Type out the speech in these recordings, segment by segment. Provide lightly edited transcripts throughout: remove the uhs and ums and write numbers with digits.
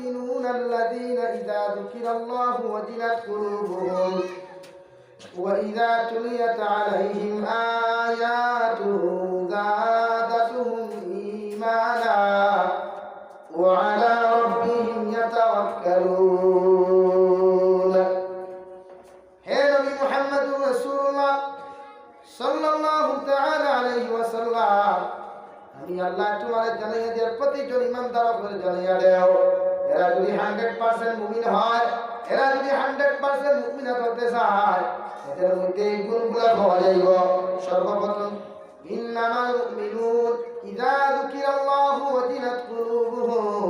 المؤمنون الذين إذا ذكر الله وجلت قلوبهم وإذا تليت عليهم آياته زادتهم إيمانا وعلى ربهم يتوكلون. হে নবী মুহাম্মদুর রাসূলুল্লাহ সাল্লাল্লাহু তাআলা আলাইহি ওয়াসাল্লাম, আমি আল্লাহ তোমার জানিয়ে দেওয়ার প্রতিজন ইমানদার করে জানিয়ে দাও, এরা যদি 100% মুমিন হয়, এরা যদি 100% মুমিনাত হতে চায়, এদের মধ্যে এই গুণগুলো পাওয়া যাইব। সর্বপ্রথম ইন্নামাল মুমিনুন ইযা যুকিরাল্লাহু ওয়াজিলাত কুলুবুহুম,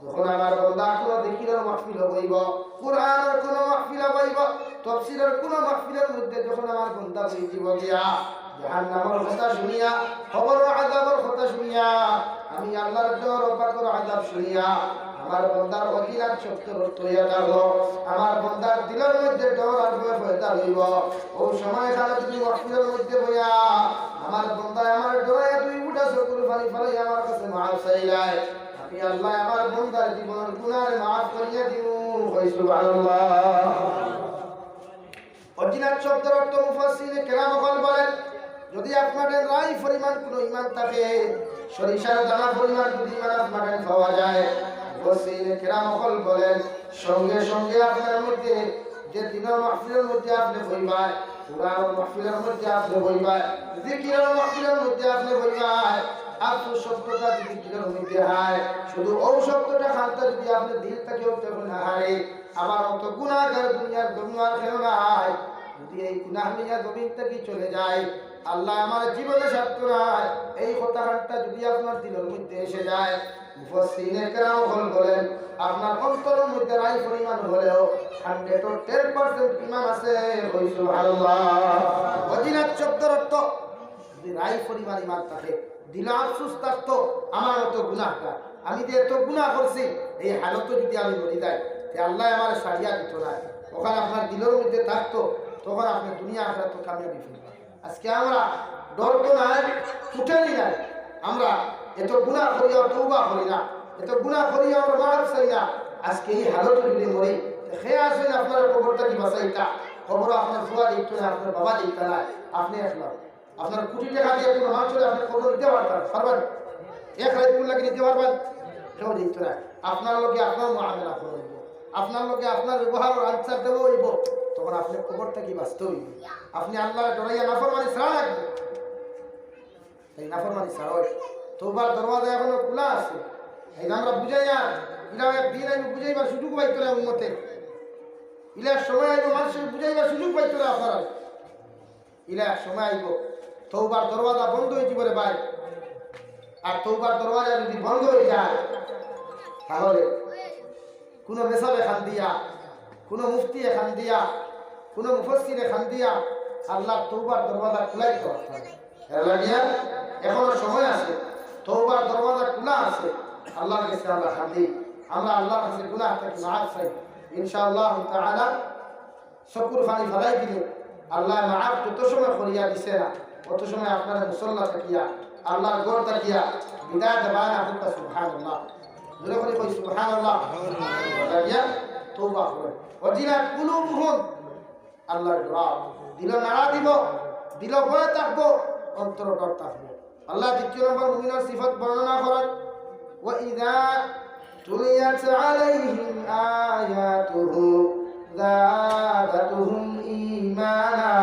যখন আমার বান্দা কোনো যিকিরের মাহফিল হইব, কুরআনের কোনো মাহফিল হইব, তাফসীরের কোনো মাহফিলের মধ্যে যখন আমার বান্দা বইব গিয়া জাহান্নামের কথা শুনিয়া, খবর আযাবের কথা শুনিয়া, আমি আল্লাহর ডর ও পাকের আযাব শুনিয়া আমার বান্দার অধীরাত শক্তির অর্থ হইয়া গেল, আমার বান্দার দিলের মধ্যে ডর আর ভয় পয়দা হইব। ও সময় কালে যদি মাহফিলের মধ্যে বইয়া আমার বান্দা আমার ডরে দুই ফুটা চকুর পানি ফেলাই আমার কাছে মাফ চাইলাই, আমি আল্লাহ আমার বান্দার জীবনের গুনাহ মাফ করিয়া দিব। সুবহানাল্লাহ। অধীরাত শব্দের অর্থ মুফাসসিরে কেরাম বলেন, যদি আপনাদের রাই পরিমাণ কোনো ঈমান থাকে, সরিষার দানা পরিমাণ যদি ঈমান আপনাদের পাওয়া যায়, মুফাসসিরে কেরাম বলেন সঙ্গে সঙ্গে আপনার মধ্যে যে দিনের মাহফিলের মধ্যে আপনি বইবাই, কুরআনের মাহফিলের মধ্যে আপনি বইবাই, যিকিরের মাহফিলের মধ্যে আপনি বইবাই, আপনি শব্দটা যদি দিলের মধ্যে হয়, শুধু ও শব্দটা খানটা যদি আপনি দিল থেকে উঠতে না হারে, আমার অত গুনাহগার দুনিয়ার দুনিয়ার কেউ নাই। যদি এই গুনাহ নিয়ে জমিন থেকে চলে যায়, আল্লাহ আমার জীবনে সার্থক নাই, এই কথাটা যদি আপনার দিলের মধ্যে এসে যায়, মুফাসসিরিনে কেরাম বলেন আপনার অন্তরের মধ্যে রাই পরিমাণ হলেও 110% ঈমান আছে। সুবহানাল্লাহ। ওয়াজিলাত শব্দের অর্থ যদি রাই পরিমাণ ঈমান থাকে, দিলে আফসোস থাকতো আমার অত গুনাহটা, আমি যে এত গুনাহ করছি, এই হালতে যদি আমি মরে যাই, আল্লাহ আমার সারিয়া দিত না, ওখানে আপনার দিলের মধ্যে থাকতো, তখন আপনি দুনিয়া আখিরাত তো কামিয়াবি ফেলবেন। আজকে আমরা ডর তো নাই, ফুটেনি নাই, আমরা এত গুনাহ করিয়া তওবা করি না, এত গুনাহ করিয়া আমরা মাফ চাই না। আজকে এই হালতে যদি মরি, খেয়ে আসেন আপনার কবরটা কি বাঁচাইতা, কবর আপনার ফুয়া দিত না, আপনার বাবা দিত না, আপনি আসলাম আপনার কোটি টাকা দিয়ে কোনো মানুষের আপনি কবর দিতে পারবেন, এক রাত লাগিয়ে দিতে পারবেন, কেউ দিত না। আপনার লোকে আপনার মুআমালা করব, আপনার লোকে আপনার ব্যবহার আনসার দেবো হইব, তখন আপনি কবরটা কি বাঁচতে হইব। আপনি আল্লাহর ডরাইয়া নাফরমানি ছাড়া লাগবে, এই নাফরমানি ছাড়া তওবার দরওয়াজা এখনো খোলা আছে। এই আমরা বুঝাইয়া ইলাও একদিন আমি বুঝাইবার সুযোগ পাইতো না উম্মতে, ইলার সময় আইব মানুষের বুঝাইবার সুযোগ পাইতো না আপনারা, ইলার সময় আইব তওবার দরওয়াজা বন্ধ হয়ে যাবে ভাই। আর তওবার দরওয়াজা যদি বন্ধ হয়ে যায়, তাহলে কোনো মেসাবে খান দিয়া, কোনো মুফতি খান দিয়া, কোনো মুফাসসিরে খান দিয়া আল্লাহর তওবার দরওয়াজা খোলাই করতে হবে। এখনো সময় আছে, তওবার দরওয়াজা খোলা আছে, আল্লাহর কাছে আমরা খান দিই, আমরা আল্লাহর কাছে গুনাহ থেকে মাফ চাই। ইনশাআল্লাহ তাআলা চকুর পানি ফেলাই দিলে আল্লাহ মাফ যত সময় করিয়া দিছে না, অত সময় আপনারা মুসল্লা থাকিয়া আল্লাহর ঘর থাকিয়া বিদায় দেবান আপনারা সুবহানাল্লাহ জোরে করে কই সুবহানাল্লাহ। লাগিয়া তওবা করেন। ওয়াজিলাত কুলুবুহুম, আল্লাহর ডর দিল নাড়া দিব, দিল ভয় থাকবো, অন্তর ডর থাকবো। আল্লাহ দ্বিতীয় নম্বর মুমিনের সিফাত বর্ণনা করেন, ওয়া ইযা তুলিয়াত আলাইহিম আয়াতুহু যাদাতুহুম ঈমানা।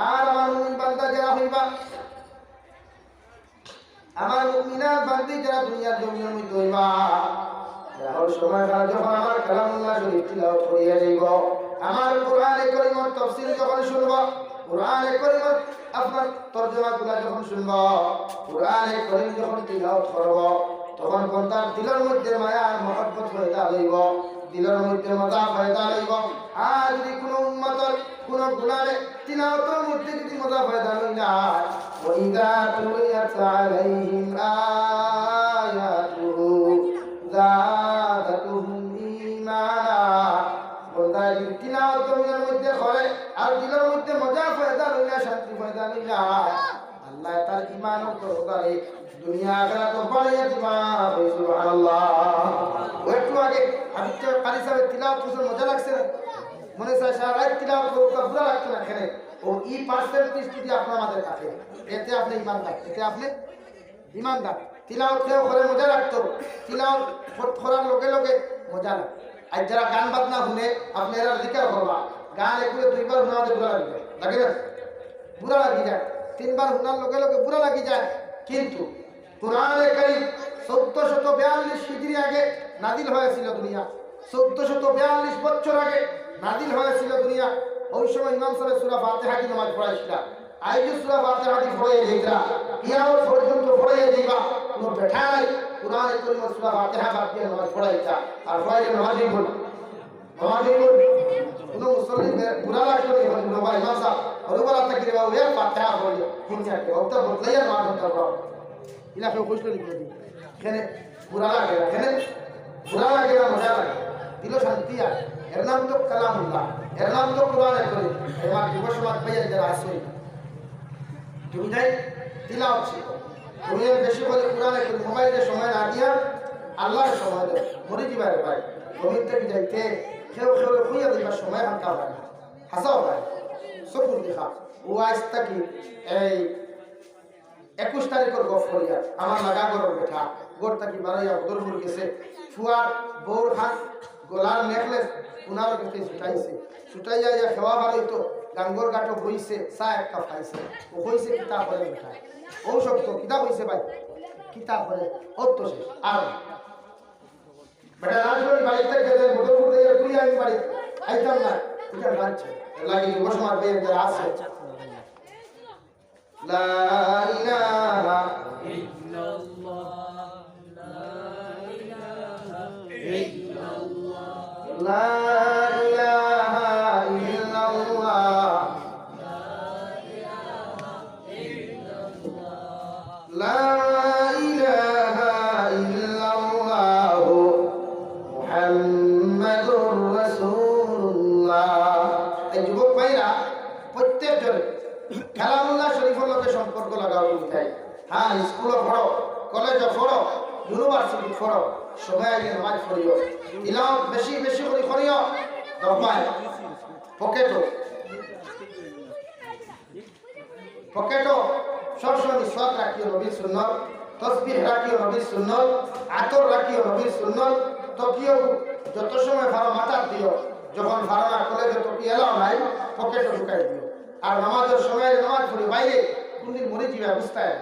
আর আমার মুমিন বান্দা যারা হইবা, আমার মুমিনা বান্দি যারা দুনিয়ার জমিনের মধ্যে হইবা, যাওয়ার সময় যখন আমার কালামুল্লাহ শরীফ তিলাওয়াত করিয়া যাইব, আমার কোরআনে কারীমের তাফসীর যখন শুনব, কোরআনে কারীমের আপনার তরজমাগুলো যখন শুনব, কোরআনে কারীম যখন তিলাওয়াত করব, তখন বান্দার দিলের মধ্যে মায়া আর মহব্বত পয়দা হইব, দিলের মধ্যে মজা পয়দা হইব। আর যদি কোনো উম্মতের কোনো গুনাহে তিলাওয়াতের মধ্যে যদি মজা পয়দা হই না, ওয়াইদা তুলিয়াত আলাইহিম আয়াতুহু যাদাতুহুম ঈমানা। বান্দা যদি তিলাওয়াত দুনিয়ার মধ্যে করে আর দিলের মধ্যে মজা পয়দা হই না, শান্তি পয়দা হই না, আল্লাহ তার ঈমান ও তওবারে দুনিয়া আখিরাত বাড়িয়ে দিবা সুবহানাল্লাহ ও একটু আগে হাদিসে কারি সাহেব তিলাওয়াত করতে মজা লাগছে মনে চায় সারা রাত তিলাওয়াত করতে ভালো লাগছে না এখানে ও ই পার্সেন্টেজ যদি আপনার আমাদের থাকে এতে আপনি ইমানদার এতে আপনি ইমানদার তিলাওয়াত কেউ করে মজা লাগতো তিলাওয়াত করার লগে লগে মজা লাগে আর যারা গান বাজনা শুনে আপনি এরা জিকির করবা গান একটু দুইবার শোনা আমাদের বুড়া লাগবে লাগে না বুড়া লাগি যায় তিনবার শোনার লগে লগে বুড়া লাগি যায় কিন্তু কোরআনে কারীম 1442 হিজরি আগে নাজিল হয়েছিল দুনিয়া 1442 বছর আগে নাজিল হয়েছিল দুনিয়া ওই সময় ইমাম সাহেব সূরা ফাতিহা কি নামাজ পড়াইছিল আইজ সূরা ফাতিহা কি পড়ে দিরা কিয়ামত পর্যন্ত পড়ে দিবা কোনো বেঠা নাই কোরআনে কারীম সূরা ফাতিহা বাদ দিয়ে নামাজ পড়াইতা আর পড়াইলে নামাজ বল কোনো মুসল্লি বুড়া লাগলো না ভাই ইমাম সাহেব ওরা তাকিরে বাবু এ ফাতিহা পড়ে হিংসাকে ওটা বদলাইয়া নামাজ পড়তে পারো ইলাকে খুশ করে দিবেন এখানে বুড়া লাগে এখানে বুড়া লাগে না মজা লাগে দিল শান্তি আর এর নাম তো কালামুল্লাহ এর নাম তো কোরআনে কারীম এবার দিবস মাত ভাইয়া যারা আসে তুমি যাই তিলাওয়াত শিখো তুমি বেশি করে কোরআনে কারীম মোবাইলে সময় না দিয়া আল্লাহর সময় দাও মরে যাবার ভাই তুমি থেকে যাইতে কেউ কেউ খুইয়া দিবার সময় হালকা হয় হাসাও ভাই সকুর দেখা ও আজ থাকি এই 21 তারিখের গফ করিয়া আমার লাগা গরম বেঠা গোর থাকি বাড়াইয়া দরপুর গেছে ফুয়ার বউর হাত গলার নেকলেস উনার কাছে ছুটাইয়া ইয়া খেওয়া বাড়াইতো গাঙ্গর গাটো বইছে চা এক কাপ খাইছে ও হইছে কিতাব করে বেঠা ও শক্ত কিতাব হইছে ভাই কিতাব করে অত শেষ আর বেটা রাজবাড়ি বাড়িতে গেলে দরপুর দিয়ে কুড়িয়ে আমি বাড়ি আইতাম না এটা বাড়ছে লাগি বসে মার বের যারা আছে لا إله إلا الله لا إله إلا الله لا إله إلا الله لا إله إلا الله محمد رسول الله এই যুবক ভাইরা প্রত্যেকজন কালামুল্লাহ শরীফের লগে সম্পর্ক লাগাও বুঝাই হ্যাঁ স্কুলে পড়ো কলেজে পড়ো ইউনিভার্সিটি পড়ো সময় আগে নামাজ পড়িও তিলাওয়াত বেশি বেশি করে করিও দরকার পকেটও সবসময় মিসওয়াক রাখিও নবীর সুন্নাত তাসবিহ রাখিও নবীর সুন্নাত আতর রাখিও নবীর সুন্নাত তকিও যত সময় ভালো মাথা দিও যখন ভালো না কলেজে তকি এলাও নাই পকেটে ঢুকাই দিও আর নামাজের সময় নামাজ পড়ি বাইরে কোনদিন মরে যাবে অবস্থায়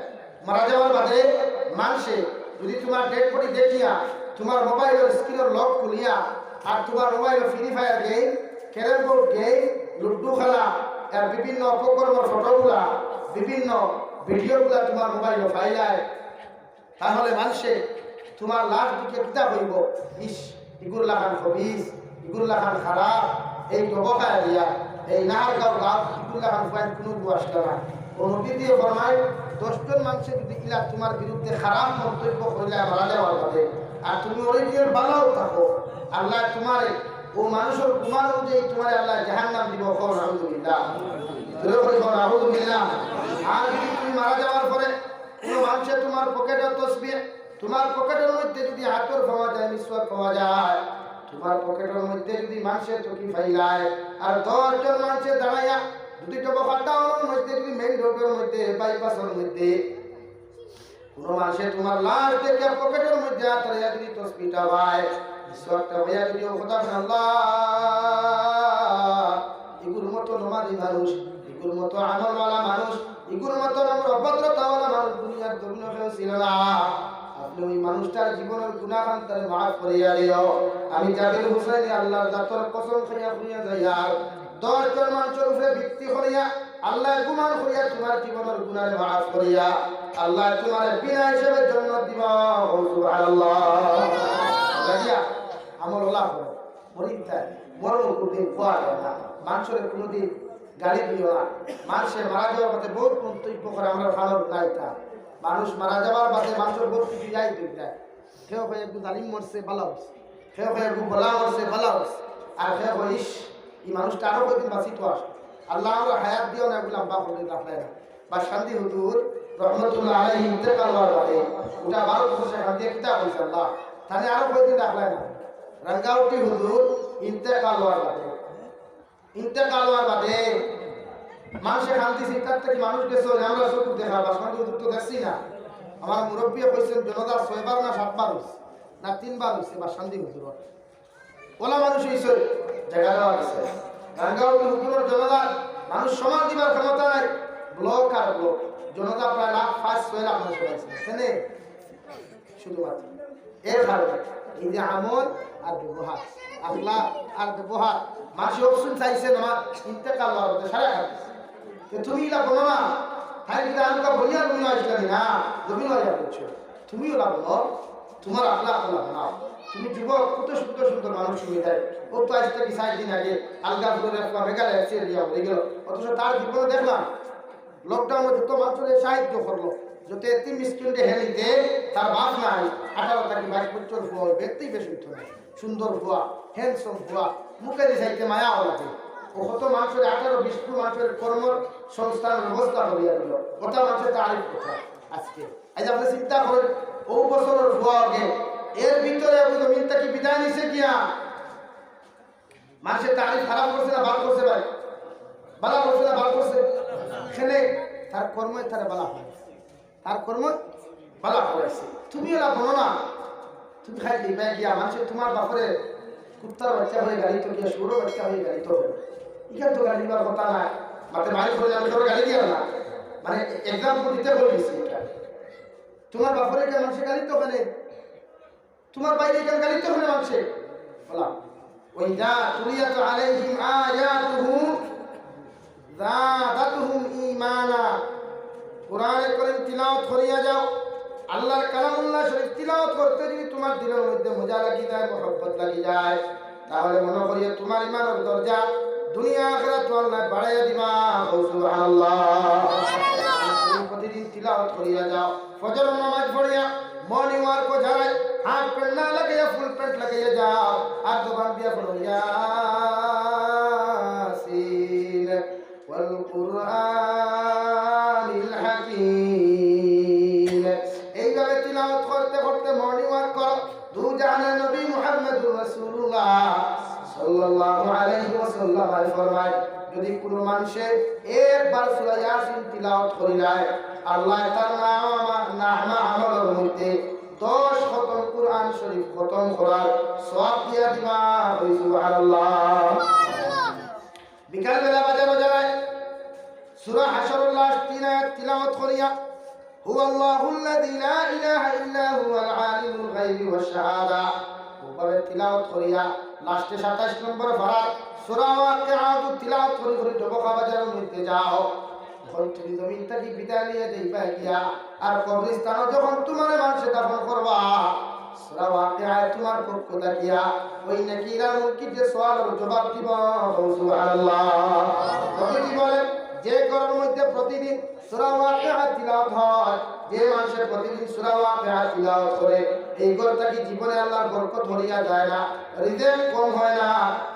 মারা যাওয়ার বাদে মানুষে যদি তোমার ডেড বডি দেখিয়া তোমার মোবাইলের স্ক্রিনের লক খুলিয়া আর তোমার মোবাইলে free fire game carrom board game ludo খেলা আর বিভিন্ন অপকর্মর ফটোগুলা বিভিন্ন ভিডিওগুলা তোমার মোবাইলে ফাইলায় তাহলে মানুষে তোমার লাশ দিকে কিতাব হইব ইস ইগুল্লাহ খান খবিস ইগুল্লাহ খান খারাপ এই ডবকায় দিয়া এই নাহার গাঁও গাঁও ইগুল্লাহ খান ফাইন কোনো আসলে না ও নবী দিয়ে ফরমায় 10 জন মানুষে যদি ইলা তোমার বিরুদ্ধে খারাপ মন্তব্য করলে মারা যাওয়ার বাদে আর তুমি ওরিজিনাল ভালোও থাকো আল্লাহ তোমারে ও মানুষের গুমান অনুযায়ী তোমার আল্লাহ জাহান্নাম দিব কোন আলহামদুলিল্লাহ ধরে কই কোন আলহামদুলিল্লাহ আর যদি তুমি মারা যাওয়ার পরে কোনো মানুষে তোমার পকেটে তসবিহ তোমার পকেটের মধ্যে যদি হাতর পাওয়া যায় মিসওয়াক পাওয়া যায় তোমার পকেটের মধ্যে যদি মানুষে টকি ফাইলায় আর 10 জন মানুষে দাঁড়াইয়া দুটি টবকা টাউনের মধ্যে যদি মেইন রোডের মধ্যে বাইপাসের মধ্যে কোনো মানুষে তোমার লাশ দেখে পকেটের মধ্যে হাত রেখে যদি তসবিহটা ভাই মিসওয়াকটা ভাইয়া যদি খোদা আল্লাহ এগুলোর মতো নমাজি মানুষ এগুলোর মতো আমলওয়ালা মানুষ এগুলোর মতো নম্র অভদ্রতাওয়ালা মানুষ দুনিয়ার জমিনে কেউ ছিল না আপনি ওই মানুষটার জীবনের গুনাহ তারে মাফ করিয়া দিও আমি জাবির হুসাইন আল্লাহর জাতর কসম খাইয়া কইয়া যাই আর 10 জন মানুষের উপরে ভিত্তি করিয়া আল্লাহ গুনাহ করিয়া তোমার জীবনের গুনাহ মাফ করিয়া আল্লাহ তোমার বিনা হিসাবে জান্নাত দিবা সুবহানাল্লাহ লাগিয়া আমল আল্লাহ করে মরিতা মরণ কোনদিন পাওয়া যায় না মানুষের কোনদিন গালি দিও না মানুষের মারা যাওয়ার পথে বহুত মন্তব্য করে আমরা ভালো নাই তা মানুষ মারা যাওয়ার বাদে মানুষের বহুত কিছু যাই দেয় কেউ ভাই একটু জালিম মরছে ভালো হচ্ছে কেউ ভাই একটু বলা মরছে ভালো হচ্ছে আর কেউ ভাইস এই মানুষটা আরো কয়েকদিন বাঁচিত আস আল্লাহ আমরা হায়াত দিও না এগুলো আব্বা করে রাখলে না বা শান্তি হুজুর রহমতুল্লাহ আলাইহি ইন্তেকাল হওয়ার পরে ওটা ভারত বর্ষে এখান দিয়ে কিতাব হয়েছে আল্লাহ তাহলে আরো কয়েকদিন রাখলেন না রাঙ্গাউটি হুজুর ইন্তেকাল হওয়ার বাদে মানুষের শান্তি চিন্তার থেকে মানুষ গেছে আমরা চোখ দেখা বাসমান্তি হুজুর তো দেখছি না আমার মুরব্বী কইছেন জনতা 6 বার না 7 বার হয়েছে না 3 বার হয়েছে বা শান্তি হুজুর ওলা মানুষ হয়েছে জায়গা দেওয়া গেছে রাঙ্গাউটি হুজুরের জনতা মানুষ সমান দিবার ক্ষমতা নাই ব্লক আর ব্লক জনতা প্রায় লাখ 5-6 লাখ মানুষ হয়েছে এখানে শুধুমাত্র এর কারণে এই যে আমল আর ব্যবহার আখলা আর ব্যবহার মাসে অপশন চাইছে না ইন্তেকাল হওয়ার মধ্যে সারা তুমি ইলা বলো না তাই কিন্তু আমি বলিয়া তুমি আসলাম না তুমি লয়া বলছো তুমিও লাগলো তোমার আখলা আখলা বানাও তুমি যুবক কত সুন্দর সুন্দর মানুষ শুনে দেয় ও তো আজ থেকে 60 দিন আগে আলগা করে মেঘালয় ছেড়ে দিয়া হয়ে গেল অথচ তার জীবনে দেখলাম লকডাউনে যত মানুষের সাহায্য করলো যত এতিম মিসকিনকে হেলিতে তার বাপ নাই 18 থেকে 22 বছর হওয়া ব্যক্তি বেশ উঠে নাই সুন্দর হওয়া হ্যান্ডসম হওয়া মুখের চাইতে মায়াও লাগে ও কত মানুষের 18-20 মানুষের কর্ম সংস্থান ব্যবস্থা করিয়া দিল ওটা মানুষের তারিফ কথা আজকে আজ আপনি চিন্তা করেন ও বছরের হওয়া আগে এর ভিতরে আপনি জমিনটা কি বিদায় নিছে কিয়া মানুষের তারিফ খারাপ করছে না ভালো করছে ভাই ভালো করছে না ভালো করছে এখানে তার কর্মে তারা বলা হয় তার কর্ম বলা হয়েছে তুমি ওরা বলো না তুমি খাই দিবে গিয়া মানুষের তোমার বাপরে কুত্তার বাচ্চা হয়ে গাড়ি তো গিয়ে সুরো বাচ্চা হয়ে গাড়ি তো এখানে তো গাড়ি দেওয়ার কথা নাই মাঠে মারি করে আমি তোর গাড়ি দিয়ে না মানে এক্সাম্পল দিতে বলেছি এটা তোমার বাপরে কেন মানুষের গাড়ি তো ওখানে তোমার বাইরে কেন গাড়ি তো ওখানে মানুষের বলা ওই যা তুলিয়া তো আলাইহিম আয়াতুহু যাদাতুহুম ঈমানা কুরআনে কারীম তিলাওয়াত করিয়া যাও আল্লাহর কালামুল্লাহ শরীফ তিলাওয়াত করতে যদি তোমার দিলের মধ্যে মজা লাগি যায় মহব্বত লাগি যায় তাহলে মনে করিয়া তোমার ঈমানের দরজা দুনিয়া আখিরাত আল্লাহ বাড়াইয়া দিবা সুবহানাল্লাহ প্রতিদিন তিলাওয়াত করিয়া যাও ফজর নামাজ পড়িয়া মর্নিং ওয়াক কো যায় হাত প্যান্ট না লাগাইয়া ফুল প্যান্ট লাগাইয়া যাও আর দোকান দিয়া পড়িয়া ইয়াসিন ওয়াল কুরআনিল হাকীম এইভাবে তিলাওয়াত করতে করতে মর্নিং ওয়াক করো দু জাহানের নবী মুহাম্মদুর রাসূলুল্লাহ সাল্লাল্লাহু আলাইহি ওয়াসাল্লাম ফরমায় যদি কোনো মানুষে একবার সূরা ইয়াসিন তিলাওয়াত করিলায় আল্লাহ তার নাম আমলের মধ্যে 10 খতম কুরআন শরীফ খতম করার সওয়াব দিয়া দিবা সুবহানাল্লাহ বিকাল বেলা বাজারও যায় সূরা হাশরের লাস্ট 3 আয়াত তিলাওয়াত করিয়া হুয়াল্লাহুল্লাযী লা ইলাহা ইল্লা হুয়াল আলিমুল গায়বি ওয়াশ শাহাদা ওভাবে তিলাওয়াত করিয়া লাস্টে 27 নম্বর পারা সূরা ওয়াকিআ তিলাওয়াত করে করে ডবকা বাজারের মধ্যে যাও যখন তুমি জমিনটা কি বিদায় নিয়ে দেইবা গিয়া আর কবরস্থানে যখন তোমার মানুষে দাফন করবা সূরা ওয়াকিআ তোমার পক্ষ থাকিয়া ওই নাকিরা মুনকির সওয়ালের জবাব দিব সুবহানাল্লাহ নবী বলেন যে ঘরের মধ্যে প্রতিদিন সূরা ওয়াকিআ তিলাওয়াত হয় যে মানুষের প্রতিদিন সূরা ওয়াকিআ তিলাওয়াত করে এই ঘরটা কি জীবনে আল্লাহর বরকত ধরিয়া যায় না রিজিক কম হয় না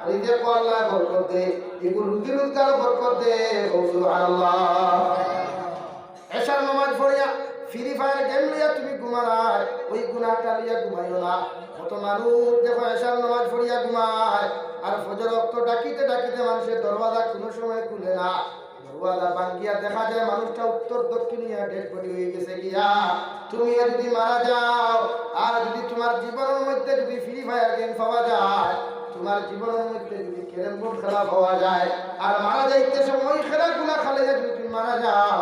রিজিক আল্লাহ বরকত দেয় এগুলো রুজি রোজগার বরকত দেয় সুবহানাল্লাহ এশার নামাজ পড়িয়া ফ্রি ফায়ার গেম লিয়া তুমি ঘুমায় ওই গুনাহটা লিয়া ঘুমাইও না কত মানুষ দেখো এশার নামাজ পড়িয়া ঘুমায় আর ফজর ওয়াক্ত ডাকিতে ডাকিতে মানুষের দরওয়াজা কোনো সময় খুলে না দরওয়াজা ভাঙিয়া দেখা যায় মানুষটা উত্তর দক্ষিণিয়া ডেড বডি হয়ে গেছে গিয়া তুমি যদি মারা যাও আর যদি তোমার জীবনের মধ্যে যদি ফ্রি ফায়ার গেম পাওয়া যায় তোমার জীবনের মধ্যে যদি ক্যারম বোর্ড খেলা পাওয়া যায় আর মারা যাইতে সময় খেলাগুলা খেলে যদি তুমি মারা যাও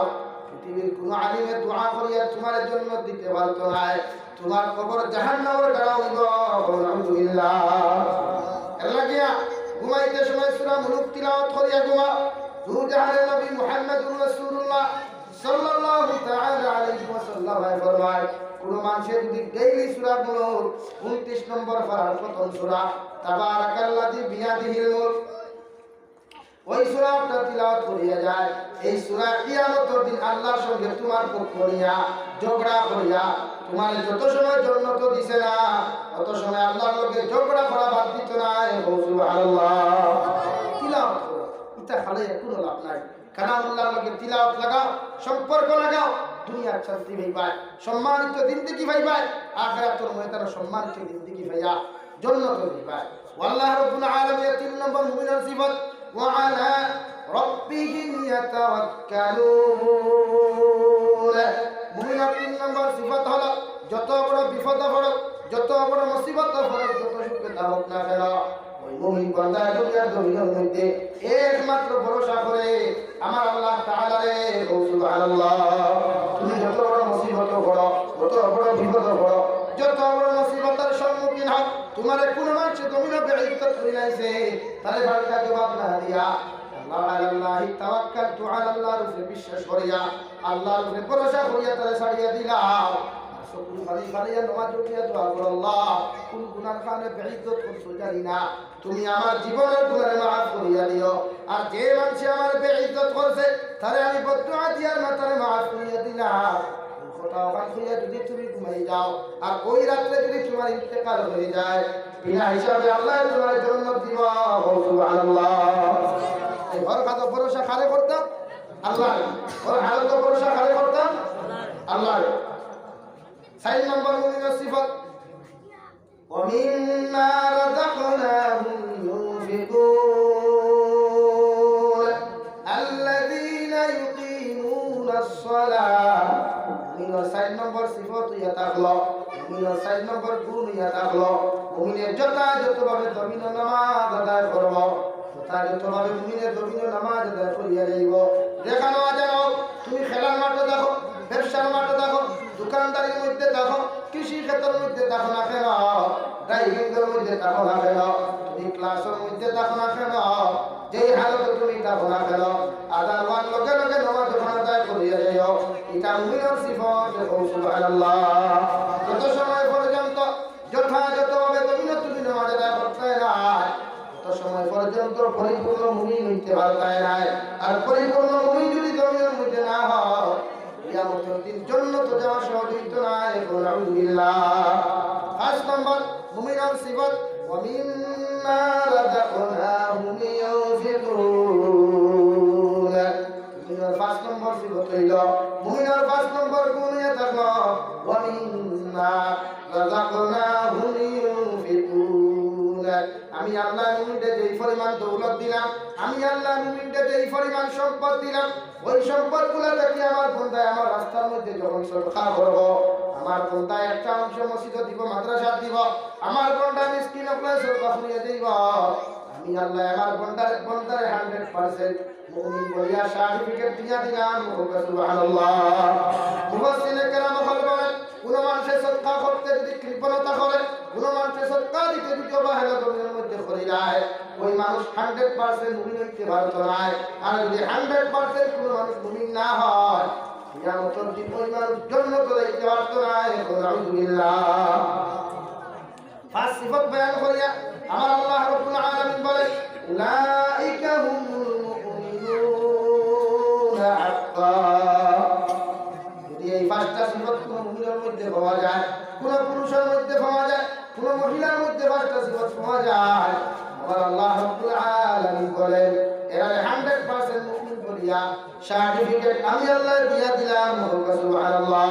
পৃথিবীর কোন আলিমের দোয়া করিয়া তোমার জন্য দিতে পারতো না তোমার কবর জাহান্নামের গাড়া হইব আলহামদুলিল্লাহ আল্লাহ গিয়া ঘুমাইতে সময় সূরা মুলক তিলাওয়াত করিয়া ঘুমা দু জাহানের নবী মুহাম্মদুর রাসূলুল্লাহ সাল্লাল্লাহু তাআলা আলাইহি ওয়াসাল্লাম ফরমায় কোন মানুষ যদি ডেইলি সূরা মুলক 29 নম্বর পারার প্রথম সূরা তাবারাকাল্লাযী বিয়াদিহিল মুলক ওই সূরাটা তিলাওয়াত করিয়া যায় এই সূরা কিয়ামতের দিন আল্লাহর সঙ্গে তোমার পক্ষ নিয়া ঝগড়া করিয়া তোমার যত সময় জান্নাত দিছে না তত সময় আল্লাহর লগে ঝগড়া করা বাদ দিত না সুবহানাল্লাহ তিলাওয়াত করো এটা খালি কোনো লাভ নাই কালামুল্লাহর লগে তিলাওয়াত লাগাও, সম্পর্ক লাগাও, দুনিয়ার শান্তি পাইবা, সম্মানিত জিন্দেগি পাইবা, আখিরাতের ময়দানে সম্মানিত জিন্দেগি পাইয়া জান্নাত পাইবা। আল্লাহ রাব্বুল আলামিন 3 নম্বর মুমিনের সিফাত ওয়া আলা রাব্বিহিম ইয়াতাওয়াক্কালুন। মুমিনের 3 নম্বর সিফাত হলো যত বড় বিপদ পড়ো, যত বড় মুসিবত পড়ো, যত সুখে থাকুক না কেন, ওই মুমিন বান্দা দুনিয়ার জমিনের মধ্যে একমাত্র ভরসা করে আমার আল্লাহ তাআলা রে। সুবহানাল্লাহ। তুমি যত বড় মুসিবত পড়ো, যত বড় বিপদ পড়ো, যত বড় মুসিবতের সম্মুখীন হও, তোমার কোন মানুষ জমিনে বেইজ্জত করিলাইছে, তারে বারকা জবাব না দিয়া আল্লাহি তাওয়াক্কালতু আলাল্লাহর উপরে বিশ্বাস করিয়া, আল্লাহর উপরে ভরসা করিয়া তারে ছাড়িয়া দিলাম। সকল ফারি ফারিয়া নামাজ পড়িয়া দোয়া করো, আল্লাহ কোন গুনাহ কারণে বেইজ্জত করছো জানি না, তুমি আমার জীবনের গুনাহ মাফ করিয়া দিও। আর যে মানুষ আমার বেইজ্জত করছে তারে আমি বদদুআ দিয়া মাথারে মাফ করিয়া দিলাম। কথা ওখান করিয়া যদি তুমি ঘুমাই যাও আর ওই রাত্রে যদি তোমার ইন্তেকাল হয়ে যায়, বিনা হিসাবে আল্লাহ তোমার জান্নাত দিব। সুবহানাল্লাহ। এই ঘর খাতো ভরসা কারে করতাম? আল্লাহ। ঘর হালত ভরসা কারে করতাম? আল্লাহ। 4 নম্বর মুমিনের সিফাত ওয়া মিম্মা রাযাকনাহুম ইউনফিকুন আল্লাযীনা ইউকিমুনাস সালাহ। মুমিনের 4 নম্বর সিফাত ইয়া তাকলো, মুমিনের 4 নম্বর গুণ ইয়া তাকলো, মুমিনের যথাযথভাবে জমিনে নামাজ আদায় করব, যথাযথভাবে মুমিনের জমিনে নামাজ আদায় করিয়া যাইব। দেখানো যাও তুমি খেলার মাঠে দেখো, ব্যবসার মাঠে দেখো, দোকানদারির মধ্যে দেখো, কৃষি ক্ষেত্রের মধ্যে দেখো না কেন, ড্রাইভিং এর মধ্যে দেখো না কেন, তুমি ক্লাসের মধ্যে দেখো না কেন, যেই হালতে তুমি দেখো না কেন, আদান ওয়ান লগে লগে নামাজ আদায় করিয়া যাইও। এটা মুমিনের সিফাত। সুবহানাল্লাহ। যত সময় পর্যন্ত যথাযথভাবে জমিনে তুমি নামাজ আদায় করতে নাই, তত সময় পর্যন্ত পরিপূর্ণ মুমিন হইতে পারবে না। আর পরিপূর্ণ মুমিন যদি জমিনের মধ্যে না হয়, কিয়ামতের দিন জান্নাতে যাওয়া সহজ হইতো না। আলহামদুলিল্লাহ। 5 নম্বর মুমিনের সিফাত ওয়া মিম্মা রাযাকনাহুম ইউনফিকুন। মুমিনের 5 নম্বর সিফাত হইল, মুমিনের 5 নম্বর গুণ ইয়া থাকলো ওয়া মিম্মা রাযাকনাহুম ইউনফিকুন। আমি আল্লাহ মুমিনকে যেই পরিমাণ দৌলত দিলাম, আমি আল্লাহ মুমিনকে যেই পরিমাণ সম্পদ দিলাম, ওই সম্পদগুলো থেকে আমার বান্দায় আমার রাস্তার মধ্যে যখন সদকা করব, আমার বান্দায় একটা অংশ মসজিদে দিব, মাদ্রাসা দিব, আমার বান্দা মিসকিন হলে সদকা করিয়ে দিব। আমি আল্লাহ আমার বান্দারে 100% মুমিন বলিয়া সার্টিফিকেট দিয়া দিলাম। সুবহানাল্লাহ। মুফাসসিরে কেরাম বলেন, কোন মানুষ সদকা করতে যদি কৃপণতা করে, কোন মানুষ সদকা দিতে যদি অবহেলা জমিনের মধ্যে করে যায়, ওই মানুষ 100% মুমিন হইতে পারতো না। আর যদি 100% কোন মানুষ মুমিন না হয়, কিয়ামতের দিন ওই মানুষ জান্নাতে যাইতে পারতো না। আলহামদুলিল্লাহ। 5 সিফাত বয়ান করিয়া আমার আল্লাহ রাব্বুল আলামিন বলেন, উলাইকা হুমুল মুমিনুনা হাক্কান। যদি এই 5টা সিফাত কোন মুমিনের মধ্যে পাওয়া যায়, কোন পুরুষের মধ্যে পাওয়া যায়, কোন মহিলার মধ্যে 5টা সিফাত পাওয়া যায়, আমার আল্লাহ রাব্বুল আলামিন বলেন এরা 100% মুমিন বলিয়া সার্টিফিকেট আমি আল্লাহ দিয়া দিলাম। সুবহানাল্লাহ।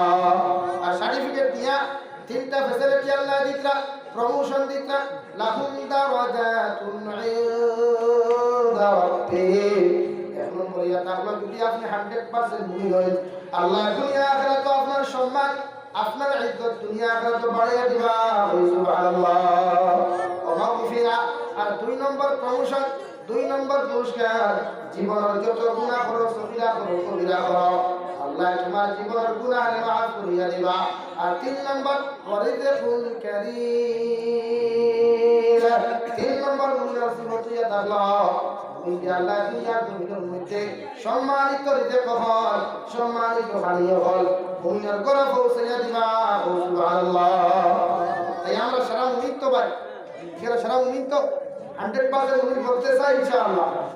আর সার্টিফিকেট দিয়া 3টা ফ্যাসিলিটি আল্লাহ দিতরা, প্রমোশন দিতরা, লাহুম দারাজাতুন ইনদা রাব্বিহিম। এখন বলিয়া তাহলে যদি আপনি 100% মুমিন হন, আল্লাহ দুনিয়া আখিরাতে আপনার সম্মান, আপনার ইজ্জত দুনিয়া আখিরাতে বাড়িয়ে দিবা। সুবহানাল্লাহ। মাগফিরা। আর 2 নম্বর প্রমোশন, 2 নম্বর পুরস্কার, জীবনের যত গুনাহ করো, সগীরা করো, কবিরা করো, আল্লাহ তোমার জীবনের গুনাহ মাফ করিয়া দিবা। আর 3 নম্বর ওয়ারিজকুল কারীম। 3 নম্বর মুমিনের সিফাত ইয়া থাকলো, মুমিন আল্লাহ দুনিয়ার জমিনের মধ্যে সম্মানিত রিজিক হল, সম্মানিত পানীয় হল মুমিনের ঘরে পৌঁছাইয়া দিবা। সুবহানাল্লাহ। তাই আমরা সারা মুমিন তো ভাই, সারা মুমিন তো 100% মুমিন হতে চাই ইনশাআল্লাহ।